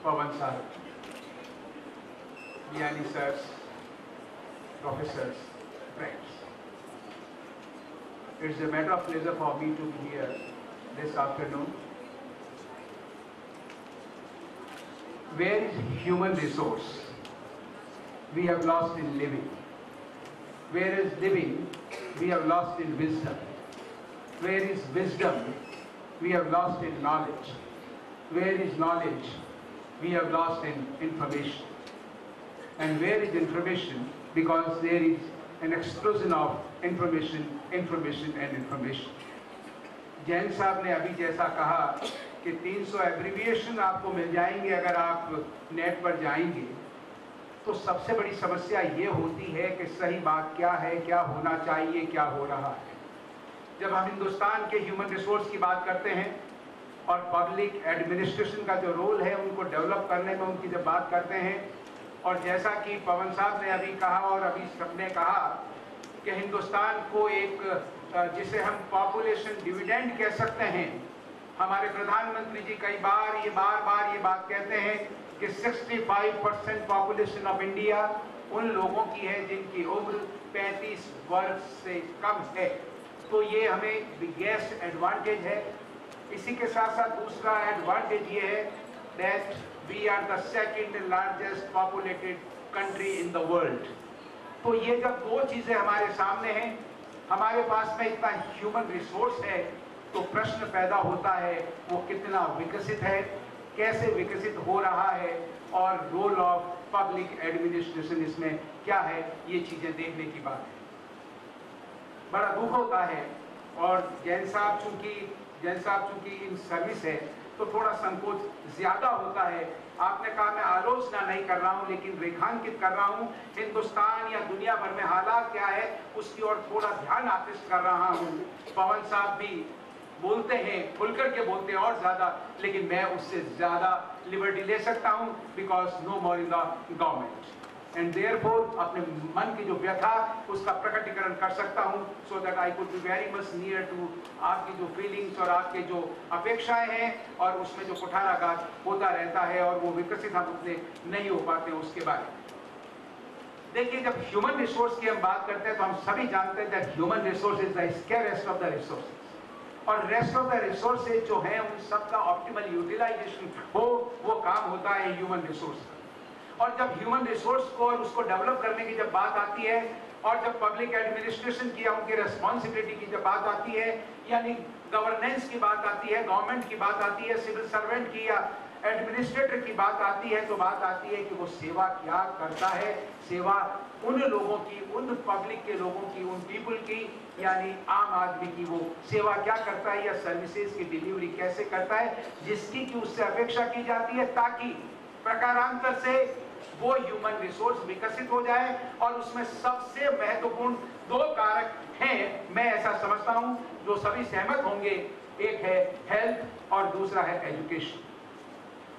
Pawan sir, Gyani sirs, professors, friends. It's a matter of pleasure for me to be here this afternoon. Where is human resource? We have lost in living. Where is living? We have lost in wisdom. Where is wisdom? We have lost in knowledge. Where is knowledge? We have lost in information. And where is information? Because there is an explosion of information, information and information. Jain साहब ने अभी जैसा कहा कि 300 abbreviation आपको मिल जाएंगे अगर आप नेट पर जाएंगे, तो सबसे बड़ी समस्या ये होती है कि सही बात क्या है, क्या होना चाहिए, क्या हो रहा है। जब हम हिंदुस्तान के ह्यूमन रिसोर्स की बात करते हैं और पब्लिक एडमिनिस्ट्रेशन का जो रोल है उनको डेवलप करने में उनकी जब बात करते हैं, और जैसा कि पवन साहब ने अभी कहा और अभी सबने कहा कि हिंदुस्तान को एक जिसे हम पॉपुलेशन डिविडेंड कह सकते हैं, हमारे प्रधानमंत्री जी कई बार ये बात कहते हैं कि 65% पॉपुलेशन ऑफ इंडिया उन लोगों की है जिनकी उम्र 35 वर्ष से कम है। तो ये हमें बिगेस्ट एडवांटेज है। इसी के साथ साथ दूसरा एडवांटेज ये है that we are the second largest populated country in the world. तो ये जब दो चीजें हमारे सामने हैं, हमारे पास में इतना ह्यूमन रिसोर्स है, तो प्रश्न पैदा होता है वो कितना विकसित है, कैसे विकसित हो रहा है और रोल ऑफ पब्लिक एडमिनिस्ट्रेशन इसमें क्या है, ये चीजें देखने की बात है। बड़ा दुख होता है, और जैन साहब चूंकि इन सर्विस है तो थोड़ा संकोच ज्यादा होता है। आपने कहा मैं आलोचना नहीं कर रहा हूं, लेकिन रेखांकित कर रहा हूं हिंदुस्तान या दुनिया भर में हालात क्या है उसकी ओर थोड़ा ध्यान आकृष्ट कर रहा हूं। पवन साहब भी बोलते हैं, खुलकर के बोलते हैं और ज्यादा, लेकिन मैं उससे ज्यादा लिबर्टी ले सकता हूं because no more in the government, and therefore अपने मन की जो व्यथा उसका प्रकटीकरण कर सकता हूं, so that I could be very much near to आपकी जो फीलिंग्स और आपके जो अपेक्षाएं हैं, और उसमें जो कुठाराघात होता रहता है और वो विकसित हम उतने नहीं हो पाते उसके बारे में। देखिए, जब ह्यूमन रिसोर्स की हम बात करते हैं तो हम सभी जानते हैं that human resource is the scarcest of the resources, और रेस्ट ऑफ द रिसोर्सेज जो है उन सबका ऑप्टिमल यूटिलाइजेशन हो, वो काम होता है ह्यूमन रिसोर्स का। और जब ह्यूमन रिसोर्स को और उसको डेवलप करने की जब बात आती है, और जब पब्लिक एडमिनिस्ट्रेशन की या उनकी रेस्पॉन्सिबिलिटी की जब बात आती है, यानी गवर्नेंस की बात आती है, गवर्नमेंट की बात आती है, सिविल सर्वेंट की या एडमिनिस्ट्रेटर की बात आती है, तो बात आती है कि वो सेवा क्या करता है, सेवा उन लोगों की, उन पब्लिक के लोगों की, उन पीपल की, यानी आम आदमी की वो सेवा क्या करता है या सर्विसेज की डिलीवरी कैसे करता है, जिसकी कि उससे अपेक्षा की जाती है, ताकि प्रकारांतर से वो ह्यूमन रिसोर्स विकसित हो जाए। और उसमें सबसे महत्वपूर्ण दो कारक हैं, मैं ऐसा समझता हूं, जो सभी सहमत होंगे। एक है हेल्थ और दूसरा है एजुकेशन।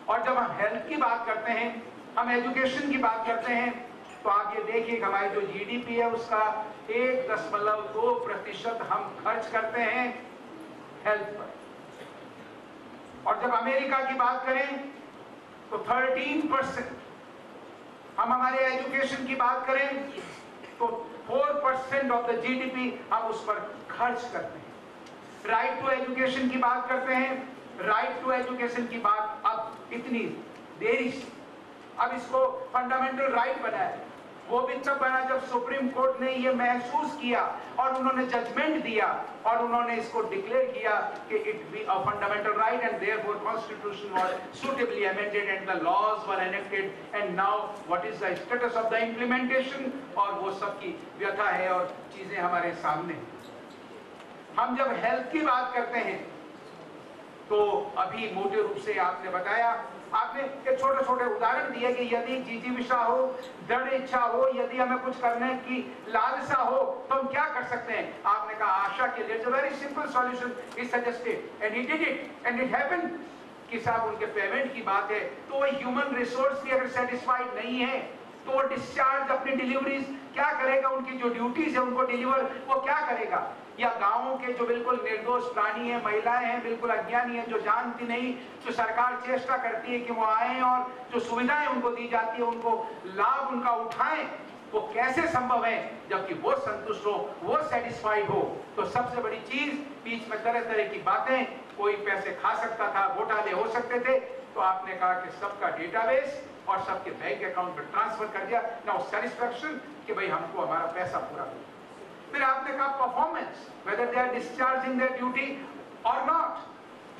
और जब हम हेल्थ की बात करते हैं, हम एजुकेशन की बात करते हैं, तो आप ये देखिए हमारी जो जीडीपी है उसका 1.2% हम खर्च करते हैं हेल्थ पर। और जब अमेरिका की बात करें तो 13%, हम हमारे एजुकेशन की बात करें तो 4% ऑफ द जीडीपी हम उस पर खर्च करते हैं। राइट टू एजुकेशन की बात करते हैं, राइट टू एजुकेशन की बात अब इतनी देरी से, अब इसको फंडामेंटल राइट बनाया, वो भी तब बना जब सुप्रीम कोर्ट ने ये महसूस किया और उन्होंने जजमेंट दिया और उन्होंने इसको डिक्लेयर किया कि it be a fundamental right, and therefore constitution was suitably amended and the laws were enacted, and now what is the status of the implementation, और वो सब की व्यथा है और चीजें हमारे सामने। हम जब हेल्थ की बात करते हैं तो अभी मोटे रूप से आपने बताया, आपने एक छोटे छोटे उदाहरण दिए कि यदि जिजीविषा हो, दृढ़ इच्छा हो, यदि हमें कुछ करने की लालसा हो तो हम क्या कर सकते हैं। आपने कहा आशा के लिए very simple solution is suggested and he did it and it happened. कि साहब उनके पेमेंट की बात है तो ह्यूमन रिसोर्स भी अगर सेटिस्फाइड नहीं है तो वो डिस्चार्ज अपनी डिलीवरीज क्या करेगा, उनकी जो ड्यूटीज है उनको डिलीवर वो क्या करेगा? या गांवों के जो बिल्कुल निर्दोष प्राणी हैं, महिलाएं हैं, बिल्कुल अज्ञानी हैं, जो जानती नहीं, जो सरकार चेष्टा करती है कि वो आए और जो सुविधाएं उनको दी जाती है उनको लाभ उनका उठाएं, वो कैसे संभव है? जबकि वो संतुष्ट हो, वो सेटिस्फाइड हो। तो सबसे बड़ी चीज, बीच में तरह तरह की बातें, कोई पैसे खा सकता था, घोटाले हो सकते थे, तो आपने कहा कि सबका डेटाबेस और सबके बैंक अकाउंट में ट्रांसफर कर दिया। नाउ सेटिस्फैक्शन कि भाई हमको हमारा पैसा पूरा मिला। फिर आपने कहा performance, whether they are discharging their duty और नॉट,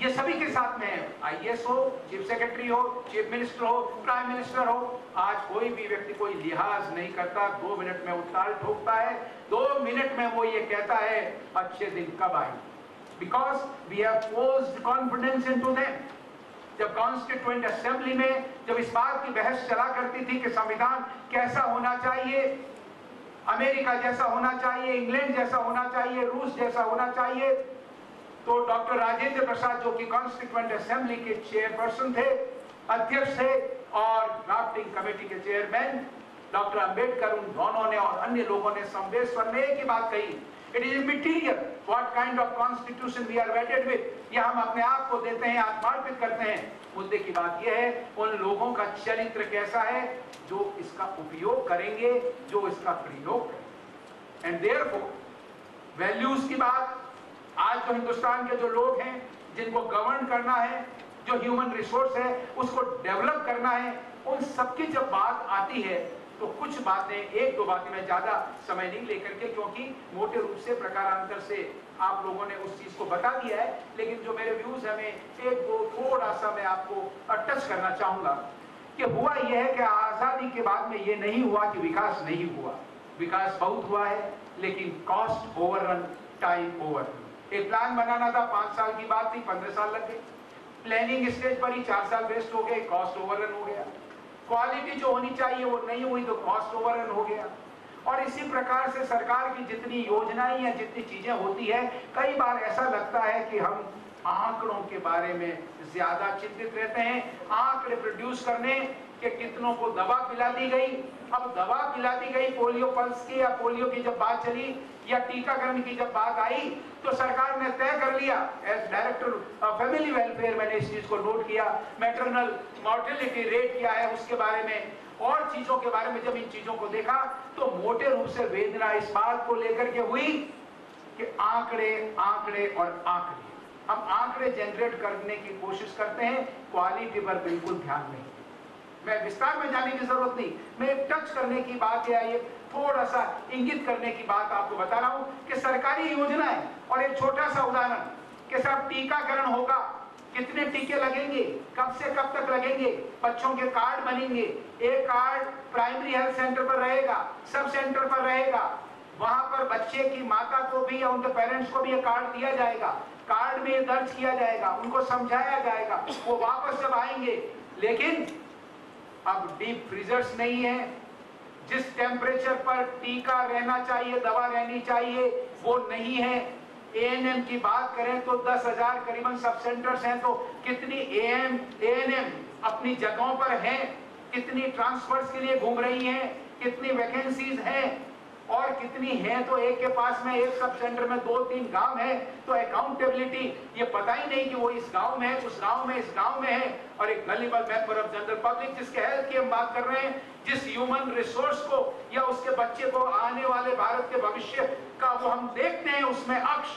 ये सभी के साथ में है। आईएएस हो, चीफ सेक्रेटरी हो, चीफ मिनिस्टर हो, प्राइम मिनिस्टर हो, आज कोई भी व्यक्ति कोई लिहाज नहीं करता। 2 मिनट में वो ताल ठोकता है, 2 मिनट में वो ये कहता है अच्छे दिन कब आए, because we have posed confidence into them. जब कॉन्स्टिट्यूएंट असेंबली में जब इस बात की बहस चला करती थी कि संविधान कैसा होना चाहिए, अमेरिका जैसा होना चाहिए, इंग्लैंड जैसा होना चाहिए, रूस जैसा होना चाहिए, तो डॉक्टर राजेंद्र प्रसाद जो कि कॉन्स्टिट्यूएंट असेंबली के चेयरपर्सन थे, अध्यक्ष थे, और ड्राफ्टिंग कमेटी के चेयरमैन डॉक्टर अंबेडकर, उन दोनों ने और अन्य लोगों ने संवेश्वर ने एक ही बात कही, it is immaterial what kind of constitution we are wedded with. ये हम अपने आप को देते हैं, आत्मार्पित करते हैं। मुद्दे की बात यह है उन लोगों का चरित्र कैसा है जो इसका उपयोग करेंगे, जो इसका प्रयोग करेंगे। एंड देयरफॉर वैल्यूज की बात, आज जो हिंदुस्तान के जो लोग हैं जिनको गवर्न करना है, जो ह्यूमन रिसोर्स है उसको डेवलप करना है, उन सबकी जब बात आती है तो कुछ बातें, 1-2 बातें मैं ज्यादा समय नहीं लेकर के, क्योंकि मोटे रूप से प्रकारांतर से आप लोगों ने उस चीज को बता दिया है, लेकिन जो मेरे व्यूज है मैं 1-2 थोड़ा सा मैं आपको टच करना चाहूंगा कि हुआ यह है कि आजादी के बाद में ये नहीं हुआ कि विकास नहीं हुआ, विकास बहुत हुआ है, लेकिन कॉस्ट ओवररन, टाइम ओवर। एक प्लान बनाना था, 5 साल की बात थी, 15 साल लग गए। प्लानिंग स्टेज पर ही 4 साल वेस्ट हो गए, कॉस्ट ओवररन हो गया। क्वालिटी जो होनी चाहिए वो नहीं हुई तो कॉस्ट ओवररन हो गया। और इसी प्रकार से सरकार की जितनी योजनाएं या जितनी चीजें होती है, कई बार ऐसा लगता है कि हम आंकड़ों के बारे में ज्यादा चिंतित रहते हैं। आंकड़े प्रोड्यूस करने के कितनों को दवा पिला दी गई, अब दवा पिला दी गई पोलियो पल्स की या पोलियो की जब बात चली या टीकाकरण की जब बात आई तो सरकार ने तय कर लिया, एज डायरेक्टर फैमिली वेलफेयर मैंने इस चीज को नोट किया, मैटरनल मॉर्टेलिटी रेट क्या है उसके बारे में और चीजों के बारे में जब इन चीजों को देखा तो मोटे रूप से वेदना इस बात को लेकर के हुई कि आंकड़े आंकड़े और आंकड़े, हम आंकड़े जनरेट करने की कोशिश करते हैं, क्वालिटी पर बिल्कुल ध्यान नहीं। मैं विस्तार में जाने की जरूरत नहीं, मैं एक टच करने की बात या ये थोड़ा सा इंगित करने की बात आपको बता रहा हूं कि सरकारी योजनाएं, और एक छोटा सा उदाहरण कि साहब टीकाकरण होगा, कितने टीके लगेंगे, कब से कब तक लगेंगे, बच्चों के कार्ड बनेंगे, एक कार्ड प्राइमरी हेल्थ सेंटर पर रहेगा, सब सेंटर पर रहेगा, वहां पर बच्चे की माता को भी या उनके पेरेंट्स को भी ये कार्ड दिया जाएगा, कार्ड में ये दर्ज किया जाएगा, उनको समझाया जाएगा, वो वापस जब आएंगे। लेकिन अब डीप फ्रीजर्स नहीं है, जिस टेम्परेचर पर टीका रहना चाहिए, दवा रहनी चाहिए, वो नहीं है। एएनएम की बात करें तो 10,000 करीबन सब सेंटर्स हैं, तो कितनी एएनएम अपनी जगहों पर हैं, कितनी ट्रांसफर्स के लिए घूम रही हैं, कितनी वैकेंसीज हैं, और कितनी है तो एक के पास में एक सब सेंटर में 2-3 गांव है, तो अकाउंटेबिलिटी ये पता ही नहीं कि वो इस गांव में है, उस गांव में, इस गांव में है। और एक gullible member of general public जिसके हेल्थ की हम बात कर रहे हैं, जिस ह्यूमन रिसोर्स को या उसके बच्चे को आने वाले भारत के भविष्य का वो हम देखते हैं उसमें अक्ष,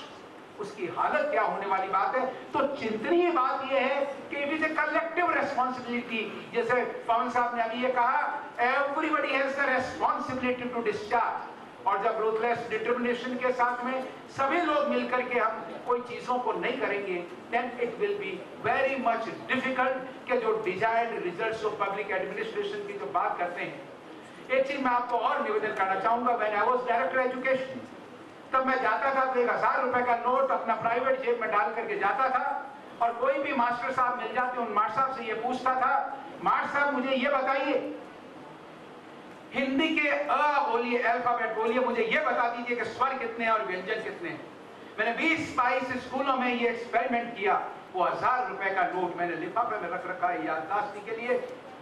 उसकी हालत क्या होने वाली बात है। तो चिंतनीय बात यह है कि it is a collective responsibility, जैसे पवन साहब ने अभी ये कहा, everybody has the responsibility to discharge. और जब रूथलेस डिटर्मिनेशन के साथ में सभी लोग मिलकर के हम कोई चीजों को नहीं करेंगे, then it will be very much difficult कि जो desired results of public administration की जो बात करते हैं। एक चीज मैं आपको और निवेदन करना चाहूंगा, when I was director education, तब मैं जाता था तो 1000 रुपए का नोट अपना प्राइवेट जेब में डाल करके जाता था, और कोई भी मास्टर साहब मिल जाते उन मास्टर साहब से ये पूछता था, मास्टर साहब मुझे ये बताइए हिंदी के अ बोलिए, अल्फाबेट बोलिए, मुझे ये बता दीजिए कि स्वर कितने हैं और व्यंजन कितने हैं। मैंने 20-22 स्कूलों में ये एक्सपेरिमेंट किया। वो 1000 रुपए का नोट मैंने लिफाफे में रख रखा है याददाश्ती के लिए,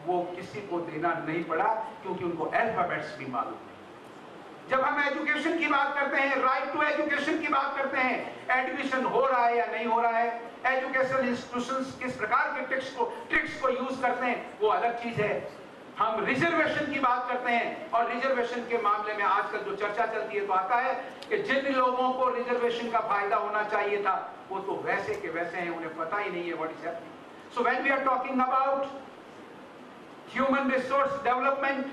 वो किसी को देना नहीं पड़ा, क्योंकि उनको अल्फाबेट्स भी मालूम नहीं। जब हम एजुकेशन की बात करते हैं, राइट टू एजुकेशन की बात करते हैं, एडमिशन हो रहा है या नहीं हो रहा है, एजुकेशनल इंस्टीट्यूशंस किस प्रकार के ट्रिक्स को यूज करते हैं, वो अलग चीज है। हम रिजर्वेशन की बात करते हैं, और रिजर्वेशन के मामले में आजकल जो चर्चा चलती है तो आता है कि जिन लोगों को रिजर्वेशन का फायदा होना चाहिए था वो तो वैसे के वैसे हैं, उन्हें पता ही नहीं है what is happening. So when we are talking about human resource development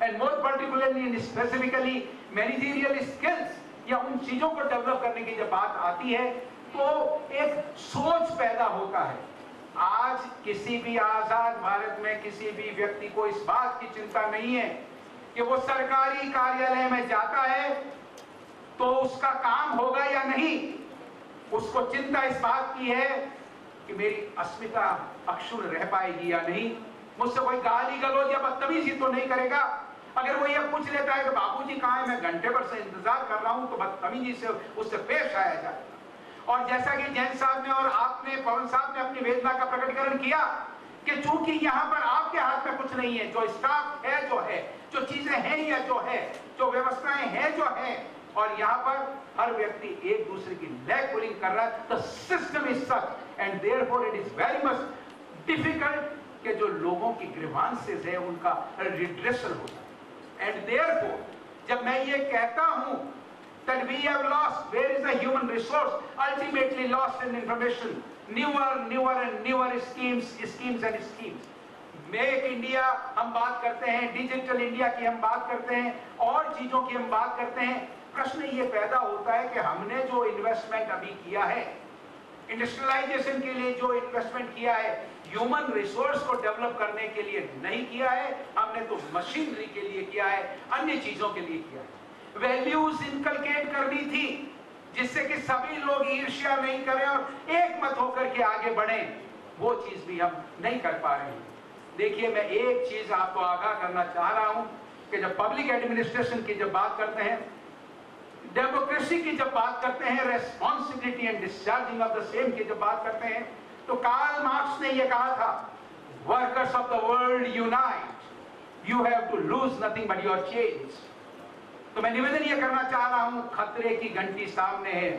and more particularly and specifically managerial skills, या उन चीजों को डेवलप करने की जब बात आती है तो एक सोच पैदा होता है। आज किसी भी आजाद भारत में किसी भी व्यक्ति को इस बात की चिंता नहीं है कि वो सरकारी कार्यालय में जाता है तो उसका काम होगा या नहीं। उसको चिंता इस बात की है कि मेरी अस्मिता अक्षुण्ण रह पाएगी या नहीं, मुझसे कोई गाली गलौज या बदतमीजी तो नहीं करेगा। अगर वो ये पूछ लेता है कि बाबूजी कहाँ है, मैं घंटे भर से इंतजार कर रहा हूं, तो बदतमीजी से उससे पेश आया जाए। और जैसा कि जैन साहब ने और आपने, पवन साहब ने अपनी वेदना का प्रकटीकरण किया कि चूंकि यहाँ पर आपके हाथ में कुछ नहीं है, जो स्टाफ है जो है, जो चीजें हैं या जो है, जो व्यवस्थाएं हैं जो है, और यहाँ पर हर व्यक्ति एक दूसरे की लेग पुलिंग कर रहा है, the system is such and therefore it is very much difficult कि जो लोगों की ग्रीवांसेस है उनका रिड्रेसल होता है। एंड देयरफॉर जब मैं ये कहता हूं that we have lost, where is the human resource? Ultimately lost in information, newer and newer schemes and schemes. Make India हम बात करते हैं, डिजिटल इंडिया की हम बात करते हैं, और चीजों की हम बात करते हैं। प्रश्न ये पैदा होता है कि हमने जो इन्वेस्टमेंट अभी किया है, इंडस्ट्रियलाइजेशन के लिए जो इन्वेस्टमेंट किया है, ह्यूमन रिसोर्स को डेवलप करने के लिए नहीं किया है, हमने तो मशीनरी के लिए किया है, अन्य चीजों के लिए किया है। वैल्यूज इनकलकेट करनी थी जिससे कि सभी लोग ईर्ष्या नहीं करें और एक मत होकर के आगे बढ़ें, वो चीज भी हम नहीं कर पा रहे हैं। देखिए, मैं एक चीज आपको आगाह करना चाह रहा हूं कि जब पब्लिक एडमिनिस्ट्रेशन की जब बात करते हैं, डेमोक्रेसी की जब बात करते हैं, responsibility and discharging of the same की जब बात करते हैं, तो कार्ल मार्क्स ने यह कहा था, workers of the world unite, you have to lose nothing but your change. तो मैं निवेदन यह करना चाह रहा हूं, खतरे की घंटी सामने है।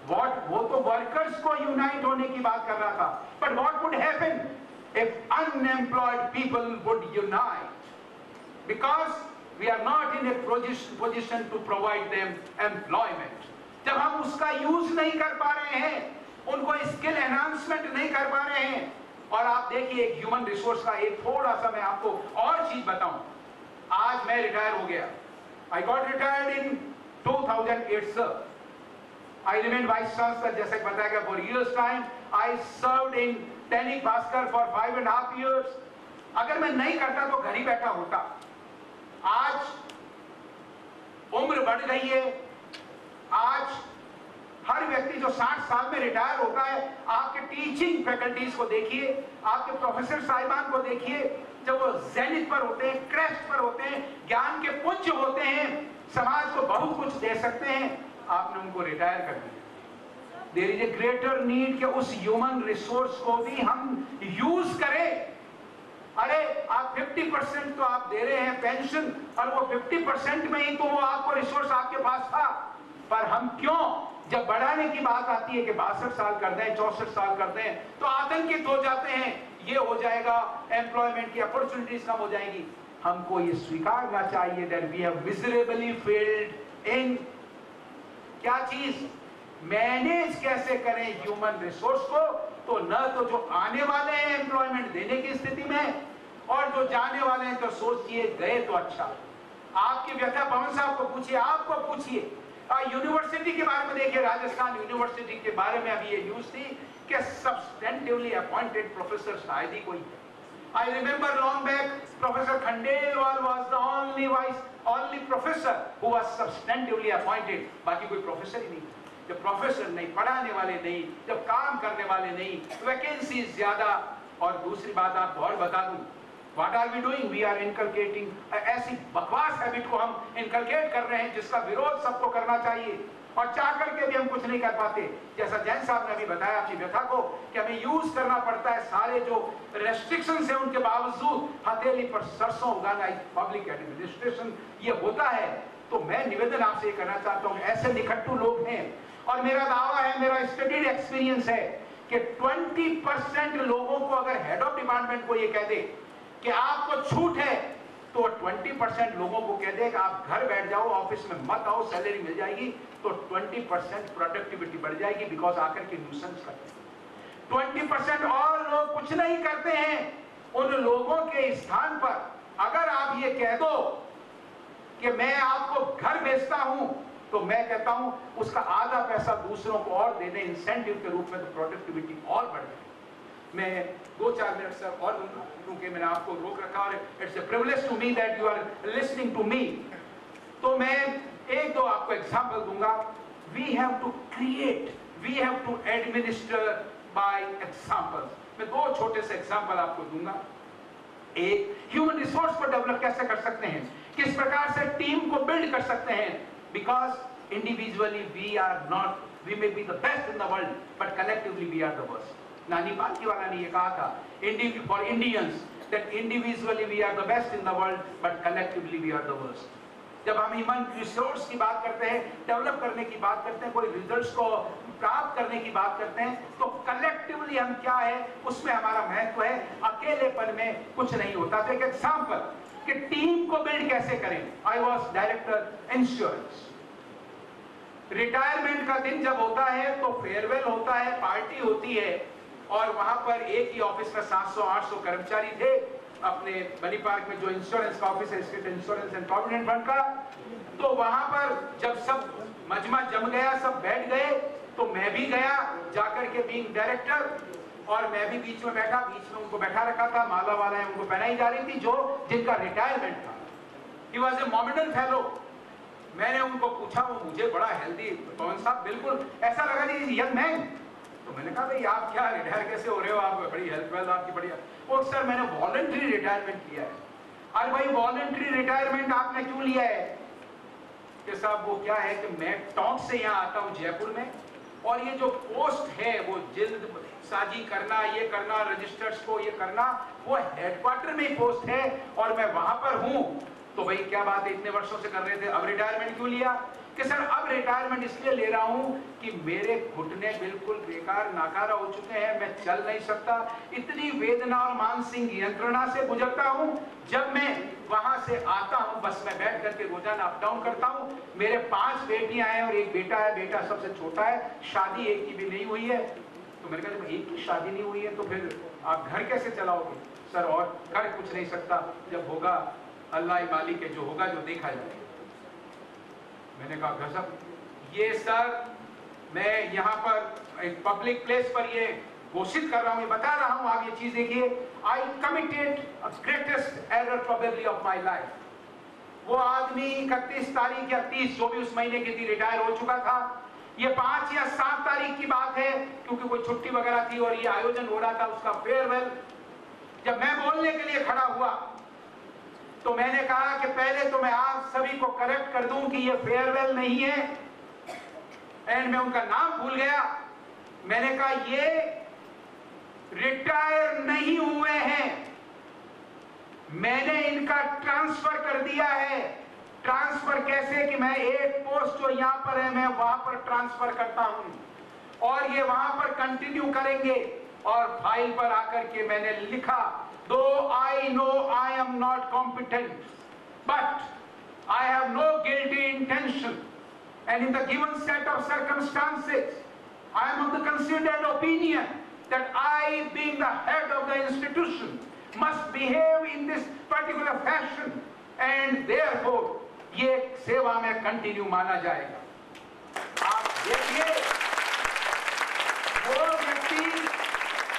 वो तो वर्कर्स को यूनाइट होने की बात कर रहा था, but what would happen if unemployed people would unite, because we are not in a position to provide them employment. जब हम उसका यूज नहीं कर पा रहे हैं, उनको स्किल एनहांसमेंट नहीं कर पा रहे हैं। और आप देखिए, एक ह्यूमन रिसोर्स का एक थोड़ा सा मैं आपको और चीज बताऊं। आज मैं रिटायर हो गया, I got retired in 2008, sir. I remained vice chancellor, जैसे बताया गया, for years time. I served in Dainik Bhaskar for 5.5 years. अगर मैं नहीं करता तो घर ही बैठा होता। आज उम्र बढ़ गई है, आज हर व्यक्ति जो 60 साल में रिटायर होता है, आपके टीचिंग फैकल्टीज को देखिए, आपके प्रोफेसर साहिबान को देखिए, जब वो जेनिथ पर होते हैं, क्रेस्ट पर होते हैं, ज्ञान के पुंज होते हैं, समाज को बहुत कुछ दे सकते हैं, आपने उनको रिटायर कर दिया। There is a greater need कि उस ह्यूमन रिसोर्स को भी हम यूज करें। अरे आप 50% तो आप दे रहे हैं पेंशन, और वो 50% में ही तो वो आपको रिसोर्स आपके पास था, पर हम क्यों जब बढ़ाने की बात आती है कि 62 साल कर दें, 64 साल कर दें, तो आतंकित हो जाते हैं, ये हो जाएगा, एम्प्लॉयमेंट की अपॉर्चुनिटीज कम हो जाएंगी। हमको ये स्वीकारना चाहिए that we have miserably failed in क्या चीज, मैनेज कैसे करें ह्यूमन रिसोर्स को, तो न तो जो आने वाले हैं एम्प्लॉयमेंट देने की स्थिति में, और जो जाने वाले हैं तो सोचिए गए तो अच्छा। आपकी व्यथा पवन साहब को पूछिए, आपको पूछिए, यूनिवर्सिटी के बारे में देखिए, राजस्थान यूनिवर्सिटी के बारे में अभी ये न्यूज थी कि सब्सटेंटिवली अपॉइंटेड प्रोफेसर शायद ही कोई। I remember long back, professor Khandelwal was the only professor who was substantively appointed, बाकी कोई प्रोफेसर ही नहीं। जब प्रोफेसर नहीं, पढ़ाने वाले नहीं, जब काम करने वाले नहीं, वैकेंसी ज्यादा। और दूसरी बात आपको और बता दूं, What are we doing? We are inculcating ऐसी बकवास हैबिट को हम इनकलकेट कर रहे हैं जिसका विरोध सबको करना चाहिए। और चाह करके भी हम कुछ नहीं कर पाते। जैसा जैन साहब ने अभी बताया अपनी व्यथा को कि हमें यूज करना पड़ता है सारे जो रेस्ट्रिक्शंस है, उनके बावजूद हथेली पर सरसों उगाना पब्लिक एडमिनिस्ट्रेशन ये होता है। तो मैं निवेदन आपसे ये करना चाहता हूं, ऐसे निकट्टू लोग हैं और मेरा दावा है, मेरा स्टडीड एक्सपीरियंस है कि 20% लोगों को अगर हेड ऑफ डिपार्टमेंट को ये कह दे कि आपको छूट है, तो 20% लोगों को कह दे कि आप घर बैठ जाओ, ऑफिस में मत आओ, सैलरी मिल जाएगी, तो 20% प्रोडक्टिविटी बढ़ जाएगी। बिकॉज आकर के न्यूसेंस करते हैं 20% और लोग कुछ नहीं करते हैं। उन लोगों के स्थान पर अगर आप ये कह दो कि मैं आपको घर भेजता हूं, तो मैं कहता हूं उसका आधा पैसा दूसरों को और देने इंसेंटिव के रूप में, तो प्रोडक्टिविटी और बढ़ जाएगी। मैं 2-4 मिनट सर और क्योंकि मैंने आपको रोक रखा और it's a privilege to me that you are listening to me, तो मैं 1-2 आपको एग्जांपल दूंगा। We have to create, we have to administer by examples. मैं 2 छोटे से एग्जांपल आपको दूंगा। एक, ह्यूमन रिसोर्स को डेवलप कैसे कर सकते हैं, किस प्रकार से टीम को बिल्ड कर सकते हैं। Because individually we are not, we may be the best in the world, but collectively we are the worst. Nani Palkhivala ने ये कहा था for Indians that individually we are the best in the world, but collectively we are the worst. जब हम human resource की बात करते हैं, डेवलप करने की बात करते हैं, कोई रिजल्ट्स को प्राप्त करने की बात करते हैं, तो कलेक्टिवली हम क्या है उसमें हमारा महत्व है। अकेलेपन में कुछ नहीं होता। तो एक एग्जांपल कि टीम को बिल्ड कैसे करें। I was director insurance. Retirement का दिन जब होता है तो फेयरवेल होता है, पार्टी होती है, और वहां पर एक ही ऑफिस में 700-800 कर्मचारी थे। अपने बनी पार्क में जो इंश्योरेंस का ऑफिस है, state insurance and provident fund का, तो वहां पर जब सब मजमा जम गया, सब बैठ गए, तो मैं भी गया जाकर के बीइंग डायरेक्टर, और मैं भी बीच में बैठा, बीच में उनको बैठा रखा था, माला वाला उनको पहनाई जा रही थी जो जिनका रिटायरमेंट था। ही वॉज ए मॉमिडन फेलो। मैंने उनको पूछा, वो मुझे बड़ा हेल्दी, पवन साहब बिल्कुल ऐसा लगा जी यंग मैन। तो मैंने कहा भाई आप क्या रिटायर कैसे हो रहे हो, आप बड़ी हेल्थ वेल्थ आपकी बढ़िया। और सर मैंने वॉलंटरी रिटायरमेंट लिया है। अरे भाई वॉलंटरी रिटायरमेंट आपने क्यों लिया है? कि साहब वो क्या है कि मैं टोंक से यहाँ आता हूँ जयपुर में, और ये जो पोस्ट है वो जिल्द साजी करना, ये करना, रजिस्टर्स को ये करना, वो हेडक्वार्टर में ही पोस्ट है और मैं वहां पर हूं। तो भाई क्या बात है, इतने वर्षों से कर रहे थे, अब रिटायरमेंट क्यों लिया? कि सर अब रिटायरमेंट इसलिए ले रहा हूं कि मेरे घुटने बिल्कुल बेकार नाकारा हो चुके हैं, मैं चल नहीं सकता, इतनी वेदना और मानसिक यंत्रणा से गुजरता हूं। जब मैं वहां से आता हूं, बस में बैठ करके रोजाना अप डाउन करता हूं। मेरे 5 बेटियां हैं और एक बेटा है, बेटा सबसे छोटा है, शादी एक की भी नहीं हुई है। तो मैंने कहा जब एक की शादी नहीं हुई है तो फिर आप घर कैसे चलाओगे? सर और कर कुछ नहीं सकता, जब होगा अल्लाह ही मालिक है, जो होगा जो देखा जाएगा। मैंने कहा गजब। ये सर मैं यहाँ पर एक पब्लिक प्लेस पर ये घोषित कर रहा हूँ, ये बता रहा हूँ, आप ये चीज देखिए। आई committed greatest error probably of my life. वो आदमी 31 तारीख या 30 जो भी उस महीने की थी रिटायर हो चुका था। ये 5 या 7 तारीख की बात है, क्योंकि कोई छुट्टी वगैरह थी और ये आयोजन हो रहा था उसका फेयरवेल। जब मैं बोलने के लिए खड़ा हुआ तो मैंने कहा कि पहले तो मैं आप सभी को करेक्ट कर दूं कि ये फेयरवेल नहीं है, एंड मैं उनका नाम भूल गया। मैंने कहा ये रिटायर नहीं हुए हैं, मैंने इनका ट्रांसफर कर दिया है। ट्रांसफर कैसे कि मैं एक पोस्ट जो यहां पर है मैं वहां पर ट्रांसफर करता हूं और ये वहां पर कंटिन्यू करेंगे। और फाइल पर आकर के मैंने लिखा, though I know I am not competent but I have no guilty intention and in the given set of circumstances I am of the considered opinion that I being the head of the institution must behave in this particular fashion and therefore ये सेवा में continue माना जाएगा। आप देखिए वो व्यक्ति,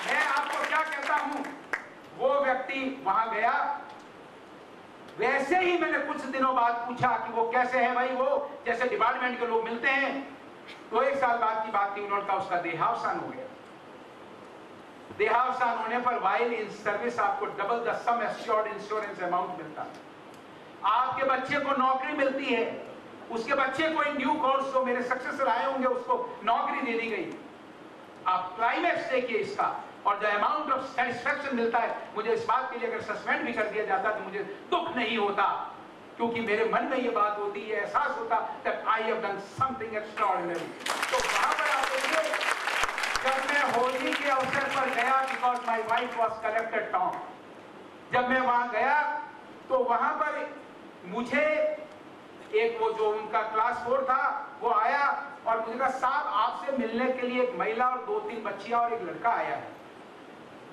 मैं आपको क्या कहता हूं, वो व्यक्ति वहां गया। वैसे ही मैंने कुछ दिनों बाद पूछा कि वो कैसे है भाई, वो जैसे डिपार्टमेंट के लोग मिलते हैं। तो 1 साल बाद की बात थी, उन्होंने कहा उसका देहावसान हो गया। देहावसान होने पर वाइल इन सर्विस आपको double the sum assured insurance amount मिलता है। आपके बच्चे को नौकरी मिलती है, उसके बच्चे को इन ड्यू कोर्स जो मेरे सक्सेसर आए होंगे उसको नौकरी दे दी गई। आप क्लाइमेक्स देखिए इसका, और जो अमाउंट ऑफ सेटिस्फैक्शन मिलता है मुझे इस बात के लिए अगर सस्पेंड भी कर दिया जाता तो मुझे दुख नहीं होता, क्योंकि मेरे मन में ये बात होती है, एहसास होता that I have done something extraordinary. तो वहां पर आप देखिए, जब मैं होली के अवसर पर गया, because my wife was collected town, जब मैं वहां गया तो वहां पर मुझे एक वो जो उनका क्लास 4 था वो आया और मुझे कहा साहब आपसे मिलने के लिए एक महिला और 2-3 बच्चियां और एक लड़का आया है।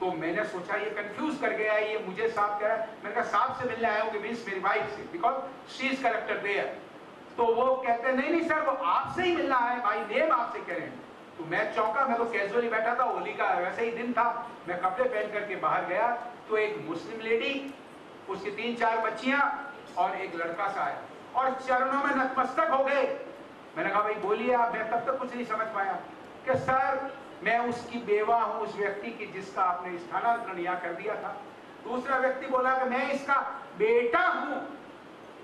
तो मैंने सोचा ये कंफ्यूज कर गया है, ये मुझे साहब कह रहा है। मैंने कहा साहब से मिलने आया हूँ, मीन्स मेरी वाइफ से, because she is collected there. तो वो कहते नहीं नहीं सर वो आपसे ही मिलना है, भाई नेम आपसे कह रहे हैं। तो मैं चौंका, मैं तो कैजुअली बैठा था, होली का वैसे ही दिन था, मैं कपड़े पहन करके बाहर गया तो एक मुस्लिम लेडी, उसकी 3-4 बच्चियां और एक लड़का सा आया और चरणों में नतमस्तक हो गए। मैंने कहा भाई बोलिए आप। मैं तब तक कुछ नहीं समझ पाया कि सर मैं उसकी बेवा हूं, उस व्यक्ति की जिसका आपने स्थानांतरण यहाँ कर दिया था। दूसरा व्यक्ति बोला कि मैं इसका बेटा हूं,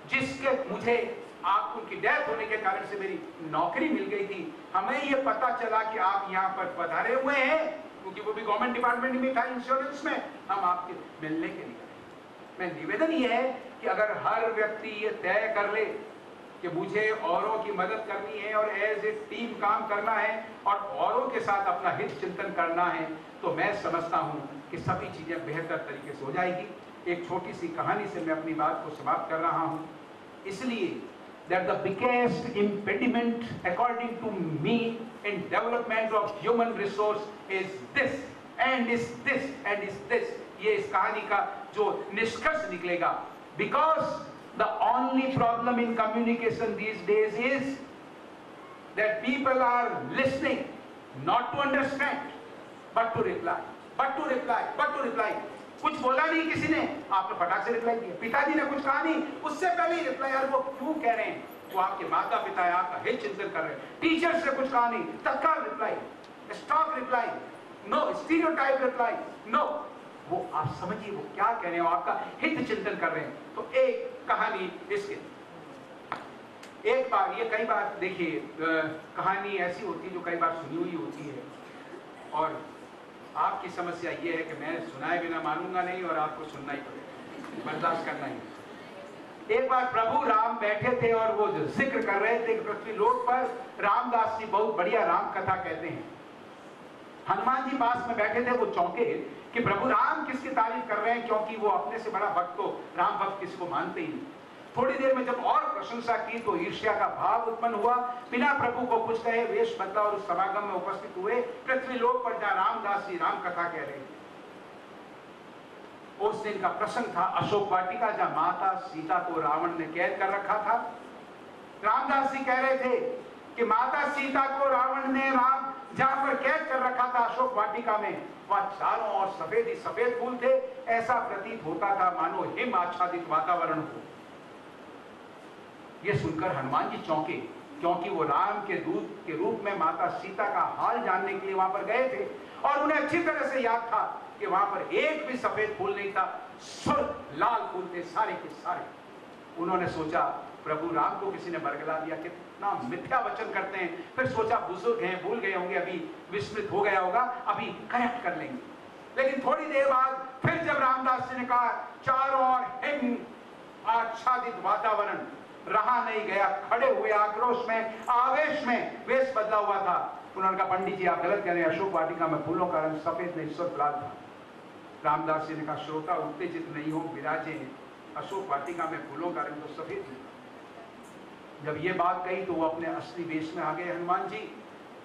जिसके मुझे आप उनकी डेथ होने के कारण से मेरी नौकरी मिल गई थी। हमें ये पता चला कि आप यहाँ पर पधारे हुए हैं, क्योंकि वो भी गवर्नमेंट डिपार्टमेंट में था, इंश्योरेंस में, हम आपके मिलने के लिए। मैं निवेदन ये है कि अगर हर व्यक्ति ये तय कर ले कि मुझे औरों की मदद करनी है और एज ए टीम काम करना है और औरों के साथ अपना हित चिंतन करना है, तो मैं समझता हूं कि सभी चीजें बेहतर तरीके से हो जाएगी। एक छोटी सी कहानी से मैं अपनी बात को समाप्त कर रहा हूं। इसलिए that the biggest impediment according to me in development of human resource is this and is this and is this। ये इस कहानी का जो निष्कर्ष निकलेगा, because the only problem in communication these days is that people are listening not to understand but to reply, but to reply, but to reply। कुछ बोला नहीं किसी ने, आपने फटाक से रिप्लाई दिया। पिताजी ने कुछ कहा नहीं, उससे पहले ही रिप्लाई। यार वो क्यों कह रहे हैं, वो आपके माता पिता है, आपका हित चिंतन कर रहे हैं। टीचर से कुछ कहा नहीं, तत्काल reply, stock reply, no stereotype reply, no. वो आप समझिए वो क्या कह रहे हो, आपका हित चिंतन कर रहे हैं। तो एक कहानी इसके, एक बार, ये कई बार देखिए कहानी ऐसी होती है जो कई बार सुनी हुई होती है, और आपकी समस्या ये है कि मैं सुनाए बिना मानूंगा नहीं और आपको सुनना ही पड़ेगा, बर्दाश्त करना ही। एक बार प्रभु राम बैठे थे और वो जो जिक्र कर रहे थे पृथ्वी लोक पर, रामदास जी बहुत बढ़िया राम कथा कहते हैं। हनुमान जी पास में बैठे थे, वो चौंके कि प्रभु राम किसकी तारीफ कर रहे हैं, क्योंकि वो अपने से बड़ा भक्त तो राम भक्त किसी को मानते ही नहीं। थोड़ी देर में जब और प्रशंसा की तो ईर्ष्या का भाव उत्पन्न हुआ। बिना प्रभु को कुछ कहे वेश बदला और उस समागम में उपस्थित हुए पृथ्वी लोक पर जहां रामदास जी राम कथा कह रहे थे। उस दिन का प्रसंग था अशोक वाटिका, जहां माता सीता को रावण ने कैद कर रखा था। रामदास जी कह रहे थे कि माता सीता को रावण ने जहां पर कैद कर रखा था अशोक वाटिका में, वहां चारों ओर सफेद ही सफेद फूल थे। ऐसा प्रतीत होता था मानो हिम आच्छादित वातावरण हो। यह सुनकर हनुमान जी चौंके, क्योंकि वो राम के दूत के रूप में माता सीता का हाल जानने के लिए वहां पर गए थे, और उन्हें अच्छी तरह से याद था कि वहां पर एक भी सफेद फूल नहीं था, सुर्ख लाल फूल थे सारे के सारे। उन्होंने सोचा प्रभु राम को किसी ने बरगला दिया, कितना मिथ्या वचन करते हैं। फिर सोचा बुजुर्ग हैं, भूल गए होंगे, अभी विस्मृत हो गया होगा, अभी करेक्ट कर लेंगे। लेकिन थोड़ी देर बाद फिर जब रामदास जी ने कहा चारों ओर हिम आच्छादित वातावरण, रहा नहीं गया, खड़े हुए आक्रोश में, आवेश में, वेश बदला हुआ था। उन्होंने कहा पंडित जी आप गलत कह रहे हैं, अशोक वाटिका में फूलों का रंग सफेद नहीं सुर्ख लाल था। रामदास जी ने कहा श्रोता उत्तेजित नहीं हो, विराजे हैं, अशोक वाटिका में फूलों का रंग तो सफेद नहीं। जब ये बात कही तो वो अपने असली वेश में आ गए हनुमान जी।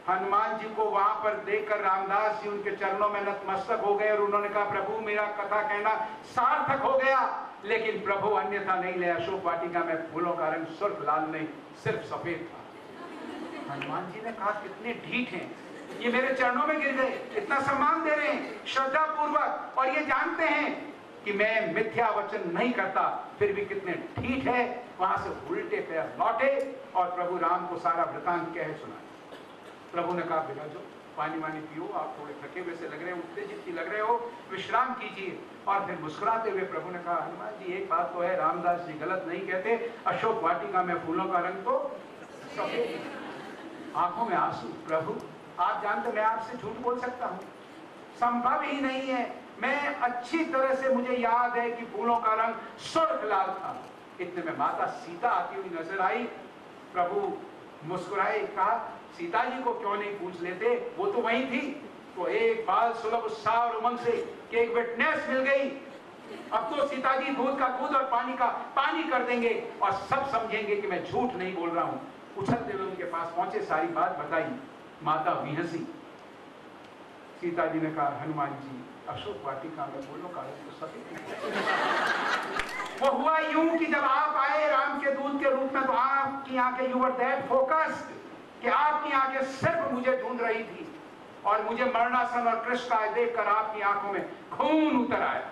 हनुमान जी को वहां पर देखकर रामदास जी उनके चरणों में नतमस्तक हो गए और उन्होंने कहा प्रभु मेरा कथा कहना सार्थक हो गया। लेकिन प्रभु अन्यथा नहीं ले, अशोक वाटिका में फूलों का रंग सुर्ख लाल नहीं सिर्फ सफेद था। हनुमान जी ने कहा कितने ढीठ हैं, ये मेरे चरणों में गिर गए, इतना सम्मान दे रहे हैं श्रद्धा पूर्वक, और ये जानते हैं कि मैं मिथ्या वचन नहीं करता, फिर भी कितने ठीक है। वहां से उल्टे पैर लौटे और प्रभु राम को सारा वृतांत कह सुना। प्रभु ने कहा विराजो, पानी वानी पियो, आप थोड़े थके हुए से लग रहे हो, उत्तेजित भी लग रहे हो, विश्राम कीजिए। और फिर मुस्कुराते हुए प्रभु ने कहा, हनुमान जी एक बात तो है, रामदास जी गलत नहीं कहते, अशोक वाटिका में फूलों का रंग तो सफेद। आंखों में आंसू, प्रभु आप जानते मैं आपसे झूठ बोल सकता हूँ, संभव ही नहीं है। मैं अच्छी तरह से मुझे याद है कि फूलों का रंग सुर्ख लाल था। इतने में माता सीता आती हुई नजर आई। प्रभु मुस्कुराए, कहा सीता जी को क्यों नहीं पूछ लेते, वो तो वहीं थी। तो एक बाल सुलभ उत्साह और उमंग से कि एक विटनेस मिल गई। अब तो सीता जी दूध का दूध और पानी का पानी कर देंगे और सब समझेंगे कि मैं झूठ नहीं बोल रहा हूं। उछलते हुए उनके पास पहुंचे, सारी बात बताई। माता भी हंसी। सीता जी ने कहा, हनुमान जी अशोक वाटिका में फूलों का रंग तो सफेद। वो हुआ यूं कि जब आप आए राम के दूत के रूप में, तो आपकी आंखें, यू वर दैट फोकस्ड, कि आपकी आंखें सिर्फ मुझे ढूंढ रही थी। और मुझे मरणासन और कृष्ण का देखकर आपकी आंखों में खून उतर आया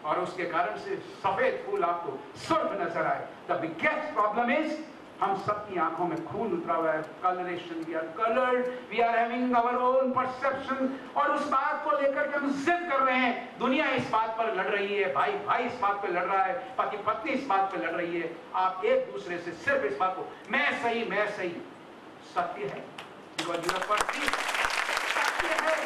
और उसके कारण से सफेद फूल आपको सुर्ख नजर आए। द बिगेस्ट प्रॉब्लम इज हम सबकी आंखों में खून उतरा हुआ है। Colouration, we are coloured, we are having our own perception. और उस बात को लेकर के हम जिद कर रहे हैं। दुनिया इस बात पर लड़ रही है, भाई भाई इस बात पर लड़ रहा है, पति पत्नी इस बात पर लड़ रही है। आप एक दूसरे से सिर्फ इस बात को, मैं सही मैं सही। सत्य है, बिकॉज यू आर परसीव, सत्य है,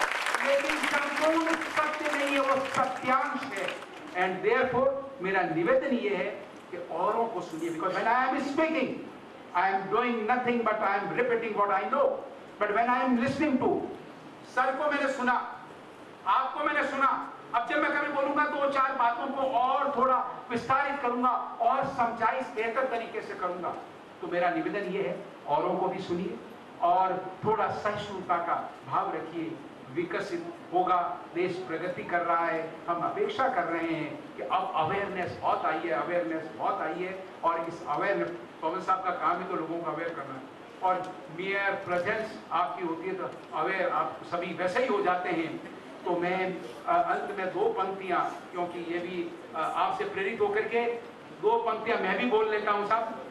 लेकिन संपूर्ण सत्य नहीं है, वो सत्यांश है। एंड देयरफॉर मेरा निवेदन ये है कि औरों को सुनिए। Because when I am speaking, I am doing nothing but I am repeating what I know. But when I am listening to, sir को मैंने सुना, आपको मैंने सुना, अब जब मैं कभी बोलूंगा तो चार बातों को और थोड़ा विस्तारित करूंगा और समझाई बेहतर तरीके से करूंगा। तो मेरा निवेदन ये है, औरों को भी सुनिए और थोड़ा सहिष्णुता का भाव रखिए। विकसित होगा देश, प्रगति कर रहा है, हम अपेक्षा कर रहे हैं कि अब अवेयरनेस बहुत आई है, अवेयरनेस बहुत आई है। और इस अवेयरनेस, पवन साहब का काम ही तो लोगों को अवेयर करना है। और मेयर प्रेजेंस आपकी होती है तो अवेयर आप सभी वैसे ही हो जाते हैं। तो मैं अंत में दो पंक्तियां, क्योंकि ये भी आपसे प्रेरित होकर के दो पंक्तियां मैं भी बोल लेता हूं साहब,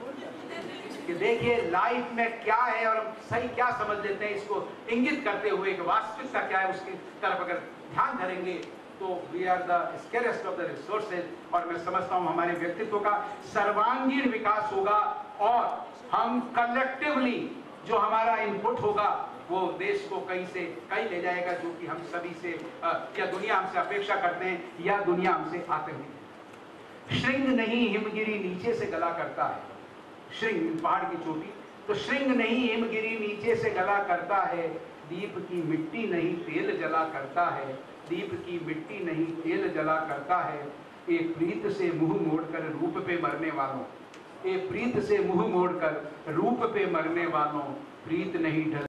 कि देखिए लाइफ में क्या है और हम सही क्या समझ लेते हैं, इसको इंगित करते हुए कि वास्तविकता क्या है उसकी तरफ अगर ध्यान धरेंगे तो we are the scarcest of the resources. और मैं समझता हूं हमारे व्यक्तित्व का सर्वांगीण विकास होगा और हम कलेक्टिवली जो हमारा इनपुट होगा वो देश को कहीं से कहीं ले जाएगा, जो कि हम सभी से या दुनिया हमसे अपेक्षा करते हैं या दुनिया हमसे आते हैं। श्रृंग नहीं हिमगिरी नीचे से गला करता है, श्रृंग पहाड़ की चोटी, तो श्रृंग नहीं हिमगिरी नीचे से गला करता है, दीप की मिट्टी नहीं तेल जला करता है, दीप की मिट्टी नहीं तेल जला करता है। एक प्रीत से मुंह मोड़कर रूप पे मरने वालों, एक प्रीत से मुंह मोड़कर रूप पे मरने वालों, प्रीत नहीं ढल